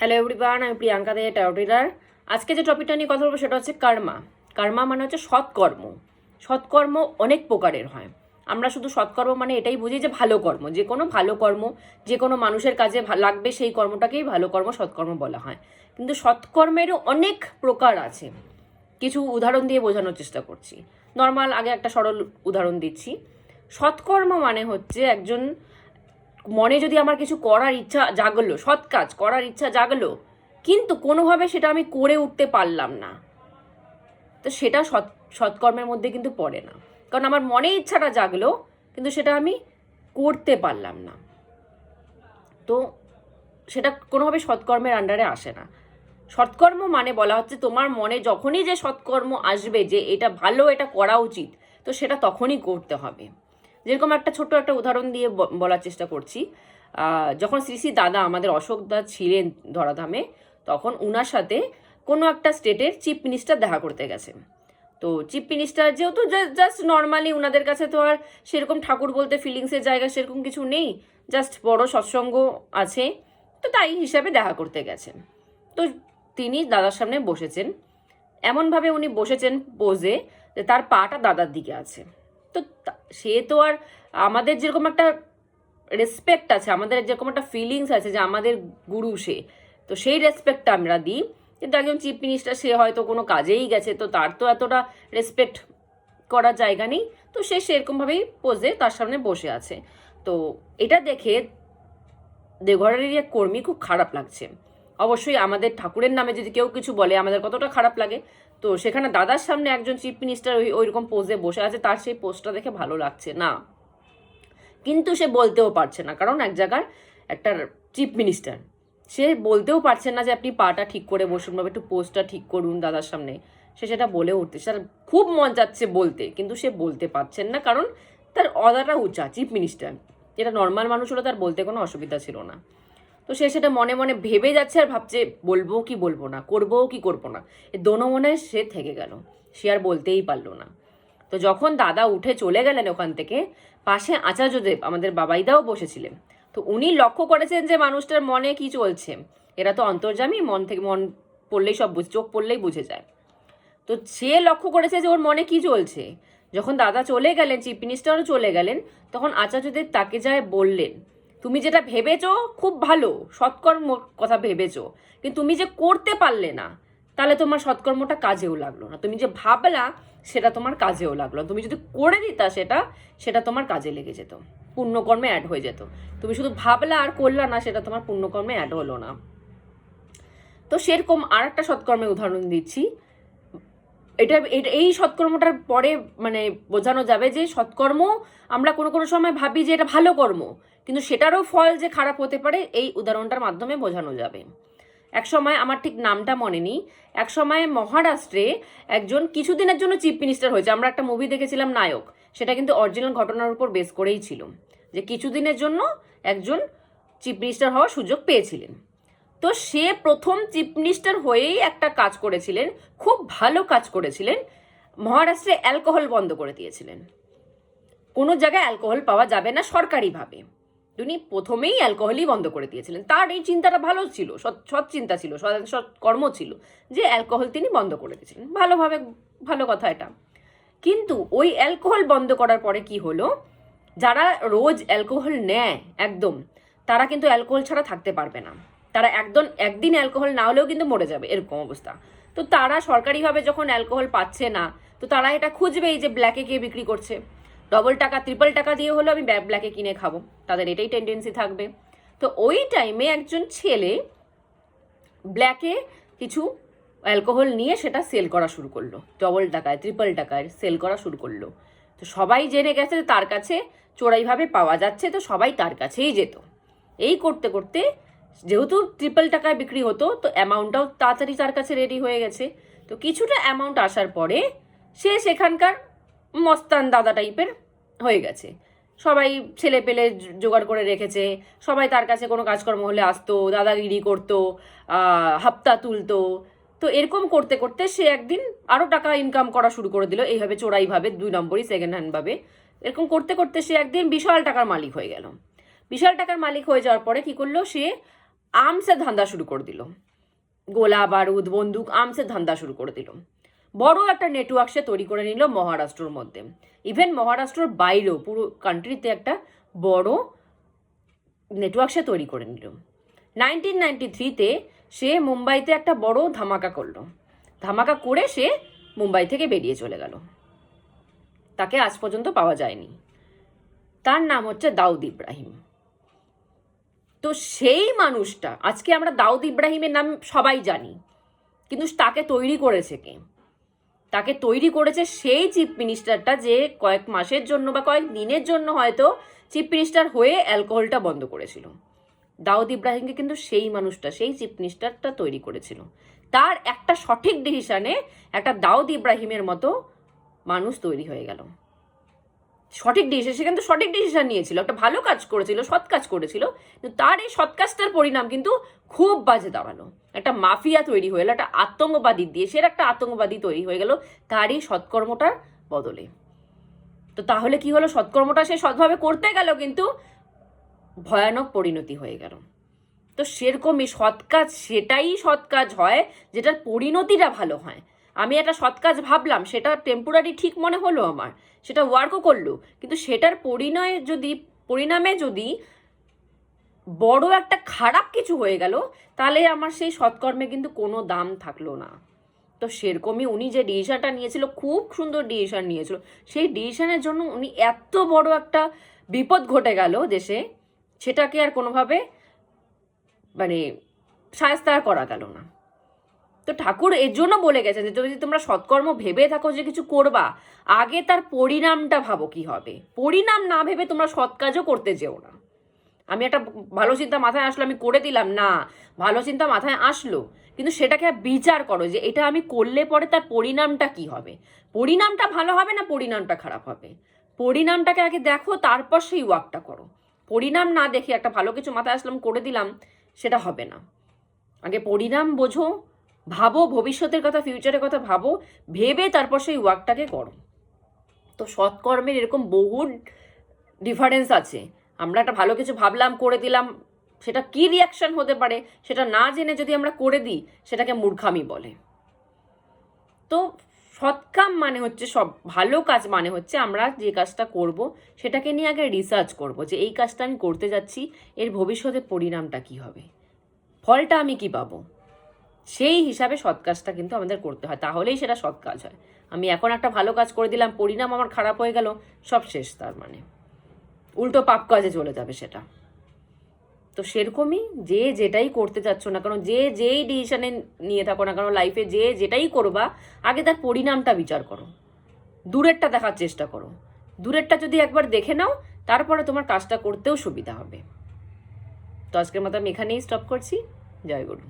Hello everyone, আমি প্রিয়াঙ্কা দে ট্যারোটিলার। আজকে যে টপিকটা নিয়ে কথা বলবো সেটা হচ্ছে কর্মা। কর্মা মানে হচ্ছে সৎকর্ম। সৎকর্ম অনেক প্রকারের হয়। আমরা শুধু সৎকর্ম মানে এটাই বুঝি যে ভালো কর্ম, যে কোনো ভালো কর্ম, যে কোনো মানুষের কাজে লাগবে সেই কর্মটাকেই ভালো কর্ম, সৎকর্ম বলা হয়। কিন্তু সৎকর্মেরও অনেক প্রকার আছে। কিছু উদাহরণ দিয়ে বোঝানোর চেষ্টা করছি। নর্মাল আগে একটা সরল উদাহরণ দিচ্ছি। সৎকর্ম মানে হচ্ছে একজন মনে যদি আমার কিছু করার ইচ্ছা জাগলো, সৎ কাজ করার ইচ্ছা জাগলো, কিন্তু কোনোভাবে সেটা আমি করে উঠতে পারলাম না, তো সেটা সৎকর্মের মধ্যে কিন্তু পড়ে না। কারণ আমার মনে ইচ্ছাটা জাগলো কিন্তু সেটা আমি করতে পারলাম না, তো সেটা কোনোভাবে সৎকর্মের আন্ডারে আসে না। সৎকর্ম মানে বলা হচ্ছে তোমার মনে যখনই যে সৎকর্ম আসবে, যে এটা ভালো, এটা করা উচিত, তো সেটা তখনই করতে হবে। যেরকম একটা ছোট্ট একটা উদাহরণ দিয়ে বলার চেষ্টা করছি। যখন শ্রী শ্রী দাদা আমাদের অশোক দা ছিলেন ধরাধামে, তখন উনার সাথে কোনো একটা স্টেটের চিফ মিনিস্টার দেখা করতে গেছে। তো চিফ মিনিস্টার যেহেতু জাস্ট নর্মালি, ওনাদের কাছে তো আর সেরকম ঠাকুর বলতে ফিলিংসের জায়গা সেরকম কিছু নেই, জাস্ট বড় সৎসঙ্গ আছে, তো তাই হিসাবে দেখা করতে গেছেন। তো তিনি দাদার সামনে বসেছেন, এমনভাবে উনি বসেছেন পোজে যে তার পাটা দাদার দিকে আছে। তো সে তো আর, আমাদের যেরকম একটা রেসপেক্ট আছে, আমাদের যেরকম একটা ফিলিংস আছে যে আমাদের গুরু সে, তো সেই রেসপেক্টটা আমরা দিই। কিন্তু একজন চিফ মিনিস্টার, সে হয়তো কোনো কাজেই গেছে, তো তার তো এতটা রেসপেক্ট করার জায়গা নেই, তো সে সেরকমভাবেই পোজে তার সামনে বসে আছে। তো এটা দেখে দেওঘরেরই এক কর্মী খুব খারাপ লাগছে। অবশ্যই আমাদের ঠাকুরের নামে যদি কেউ কিছু বলে আমাদের কতটা খারাপ লাগে, তো সেখানে দাদার সামনে একজন চিফ মিনিস্টার ওইরকম পোজে বসে আছে, তার সেই পোস্টটা দেখে ভালো লাগছে না। কিন্তু সে বলতেও পারছে না, কারণ এক জায়গার একটা চিফ মিনিস্টার, সে বলতেও পারছে না যে আপনি পাটা ঠিক করে বসুন বা একটু পোস্টটা ঠিক করুন দাদার সামনে। সে সেটা বলে উঠতে, তার খুব মন যাচ্ছে বলতে, কিন্তু সে বলতে পারছেন না, কারণ তার অদাটা উঁচা, চিফ মিনিস্টার। যেটা নর্মাল মানুষ হলো তার বলতে কোনো অসুবিধা ছিল না। তো সে সেটা মনে মনে ভেবে যাচ্ছে আর ভাবছে বলবো কি বলবো না, করবো কি করবো না, এ দোনো মনে সে থেকে গেল, সে আর বলতেই পারলো না। তো যখন দাদা উঠে চলে গেলেন ওখান থেকে, পাশে আচার্যদেব আমাদের বাবাইদাও বসেছিলেন। তো উনি লক্ষ্য করেছেন যে মানুষটার মনে কি চলছে। এরা তো অন্তর্যামী, মন থেকে মন পড়লেই সব চোখ পড়লেই বুঝে যায়। তো সে লক্ষ্য করেছে যে ওর মনে কি চলছে। যখন দাদা চলে গেলেন, চিফ মিনিস্টারও চলে গেলেন, তখন আচার্যদেব তাকে যায় বললেন, তুমি যেটা ভেবেছো খুব ভালো, সৎকর্ম কথা ভেবেছো, কিন্তু তুমি যে করতে পারলে না, তাহলে তোমার সৎকর্মটা কাজেও লাগলো না। তুমি যে ভাবলা সেটা তোমার কাজেও লাগলো, তুমি যদি করে দিতা সেটা, সেটা তোমার কাজে লেগে যেত, পুণ্যকর্মে অ্যাড হয়ে যেত। তুমি শুধু ভাবলা আর করলা না, সেটা তোমার পুণ্যকর্মে অ্যাড হলো না। তো সেরকম আর একটা সৎকর্মের উদাহরণ দিচ্ছি। এটা এই সৎকর্মটার পরে মানে বোঝানো যাবে যে সৎকর্ম আমরা কোনো কোনো সময় ভাবি যে এটা ভালো কর্ম, কিন্তু সেটারও ফল যে খারাপ হতে পারে, এই উদাহরণটার মাধ্যমে বোঝানো যাবে। এক সময়, আমার ঠিক নামটা মনে নেই, এক সময় মহারাষ্ট্রে একজন কিছুদিনের জন্য চিফ মিনিস্টার হয়েছে। আমরা একটা মুভি দেখেছিলাম নায়ক, সেটা কিন্তু অরিজিনাল ঘটনার উপর বেস করেই ছিল, যে কিছুদিনের জন্য একজন চিফ মিনিস্টার হওয়ার সুযোগ পেয়েছিলেন। তো সে প্রথম চিফ মিনিস্টার হয়েই একটা কাজ করেছিলেন, খুব ভালো কাজ করেছিলেন। মহারাষ্ট্রে অ্যালকোহল বন্ধ করে দিয়েছিলেন, কোনো জায়গায় অ্যালকোহল পাওয়া যাবে না সরকারিভাবে। উনি প্রথমেই অ্যালকোহলই বন্ধ করে দিয়েছিলেন। তার এই চিন্তাটা ভালো ছিল, সৎ চিন্তা ছিল, সৎ কর্ম ছিল, যে অ্যালকোহল তিনি বন্ধ করে দিয়েছিলেন ভালোভাবে, ভালো কথা এটা। কিন্তু ওই অ্যালকোহল বন্ধ করার পরে কি হলো, যারা রোজ অ্যালকোহল নেয় একদম, তারা কিন্তু অ্যালকোহল ছাড়া থাকতে পারবে না। তারা একদিন অ্যালকোহল না হলেও কিন্তু মরে যাবে, এরকম অবস্থা। তো তারা সরকারিভাবে যখন অ্যালকোহল পাচ্ছে না, তো তারা এটা খুঁজবেই যে ব্ল্যাকে কে বিক্রি করছে, ডবল টাকা ট্রিপল টাকা দিয়ে হলেও আমি ব্ল্যাকে কিনে খাবো, তাদের এটাই টেন্ডেন্সি থাকবে। তো ওই টাইমে একজন ছেলে ব্ল্যাকে কিছু অ্যালকোহল নিয়ে সেটা সেল করা শুরু করলো, ডবল টাকায় ট্রিপল টাকায় সেল করা শুরু করলো। তো সবাই জেনে গেছে তার কাছে চোরাইভাবে পাওয়া যাচ্ছে, তো সবাই তার কাছেই যেত। এই করতে করতে যেহেতু ট্রিপল টাকায় বিক্রি হতো, তো অ্যামাউন্টটাও তাড়াতাড়ি তার কাছে রেডি হয়ে গেছে। তো কিছুটা অ্যামাউন্ট আসার পরে সে সেখানকার মস্তান দাদা টাইপের হয়ে গেছে। সবাই ছেলে পেলে জোগাড় করে রেখেছে, সবাই তার কাছে কোনো কাজকর্ম হলে আসতো, দাদাগিরি করতো, হাপ্তা তুলতো। তো এরকম করতে করতে সে একদিন আরও টাকা ইনকাম করা শুরু করে দিল, এইভাবে চোরাইভাবে, 2 নম্বরই, সেকেন্ড হ্যান্ডভাবে। এরকম করতে করতে সে একদিন বিশাল টাকার মালিক হয়ে গেল। বিশাল টাকার মালিক হয়ে যাওয়ার পরে কি করলো, সে আর্মসের ধান্দা শুরু করে দিল, গোলা বারুদ বন্দুক আর্মসের ধান্দা শুরু করে দিল। বড় একটা নেটওয়ার্ক সে তৈরি করে নিল মহারাষ্ট্রর মধ্যে, ইভেন মহারাষ্ট্রর বাইরেও পুরো কান্ট্রিতে একটা বড় নেটওয়ার্ক সে তৈরি করে নিল। 1993-তে সে মুম্বাইতে একটা বড় ধামাকা করলো। ধামাকা করে সে মুম্বাই থেকে বেরিয়ে চলে গেল, তাকে আজ পর্যন্ত পাওয়া যায়নি। তার নাম হচ্ছে দাউদ ইব্রাহিম। তো সেই মানুষটা, আজকে আমরা দাউদ ইব্রাহিমের নাম সবাই জানি, কিন্তু তাকে তৈরি করেছে কে? তাকে তৈরি করেছে সেই চিফ মিনিস্টারটা যে কয়েক মাসের জন্য বা কয়েক দিনের জন্য হয়তো চিফ মিনিস্টার হয়ে অ্যালকোহলটা বন্ধ করেছিল। দাউদ ইব্রাহিমকে কিন্তু সেই মানুষটা, সেই চিফ মিনিস্টারটা তৈরি করেছিল। তার একটা সঠিক ডিসিশনে একটা দাউদ ইব্রাহিমের মতো মানুষ তৈরি হয়ে গেল। সঠিক ডিসিশন, সে কিন্তু সঠিক ডিসিশন নিয়েছিল, একটা ভালো কাজ করেছিল, সৎ কাজ করেছিল, কিন্তু তার এই সৎ কাজটার পরিণাম কিন্তু খুব বাজে দাঁড়ালো। একটা মাফিয়া তৈরি হয়ে গেল, একটা আতঙ্কবাদী, দেশের একটা আতঙ্কবাদী তৈরি হয়ে গেল তার এই সৎকর্মটার বদলে। তো তাহলে কি হলো? সৎকর্মটা সে সৎভাবে করতে গেল, কিন্তু ভয়ানক পরিণতি হয়ে গেল। তো সেরকমই সৎ কাজ সেটাই সৎ কাজ হয় যেটার পরিণতিটা ভালো হয়। আমি একটা সৎ কাজ ভাবলাম, সেটা টেম্পোরারি ঠিক মনে হলো আমার, সেটা ওয়ার্কও করলো, কিন্তু সেটার পরিণামে যদি বড় একটা খারাপ কিছু হয়ে গেল, তাহলে আমার সেই সৎকর্মে কিন্তু কোনো দাম থাকলো না। তো সেরকমই উনি যে ডিসিশনটা নিয়েছিল, খুব সুন্দর ডিসিশন নিয়েছিল, সেই ডিসিশনের জন্য উনি এত বড় একটা বিপদ ঘটে গেল দেশে, সেটাকে আর কোনোভাবে মানে শায়েস্তা করা গেল না। তো ঠাকুর এর জন্য বলে গেছেন যে যদি তোমরা সৎকর্ম ভেবে থাকো যে কিছু করবা, আগে তার পরিণামটা ভাবো কি হবে। পরিণাম না ভেবে তোমরা সৎ কাজও করতে যেও না। আমি একটা ভালো চিন্তা মাথায় আসলো, আমি করে দিলাম না, ভালো চিন্তা মাথায় আসলো, কিন্তু সেটাকে বিচার করো যে এটা আমি করলে পরে তার পরিণামটা কি হবে। পরিণামটা ভালো হবে না পরিণামটা খারাপ হবে, পরিণামটাকে আগে দেখো, তারপর সেই ওয়ার্কটা করো। পরিণাম না দেখে একটা ভালো কিছু মাথায় আসলাম করে দিলাম, সেটা হবে না। আগে পরিণাম বোঝো, ভাবো ভবিষ্যতের কথা, ফিউচারের কথা ভাবো, ভেবে তারপর সেই ওয়ার্কটাকে করো। তো সৎকর্মের এরকম বহু ডিফারেন্স আছে। আমরা একটা ভালো কিছু ভাবলাম করে দিলাম, সেটা কি রিয়াকশন হতে পারে সেটা না জেনে যদি আমরা করে দিই, সেটাকে মূর্খামি বলে। তো সৎকাম মানে হচ্ছে, সব ভালো কাজ মানে হচ্ছে আমরা যে কাজটা করব সেটাকে নিয়ে আগে রিসার্চ করব যে এই কাজটা আমি করতে যাচ্ছি, এর ভবিষ্যতে পরিণামটা কি হবে, ফলটা আমি কি পাবো, সেই হিসাবে সৎ কাজটা কিন্তু আমাদের করতে হয়, তাহলেই সেটা সৎ কাজ হয়। আমি এখন একটা ভালো কাজ করে দিলাম, পরিণাম আমার খারাপ হয়ে গেল, সব শেষ, তার মানে উল্টো পাপ কাজে চলে যাবে সেটা। তো সেরকমই যে যেটাই করতে চাচ্ছ না কেন, যে যেই ডিসিশনে নিয়ে থাকো না কেন লাইফে, যে যেটাই করবা, আগে তার পরিণামটা বিচার করো, দূরেরটা দেখার চেষ্টা করো। দূরেরটা যদি একবার দেখে নাও, তারপরে তোমার কাজটা করতেও সুবিধা হবে। তো আজকের মতো আমি এখানেই স্টপ করছি। জয় গুরু।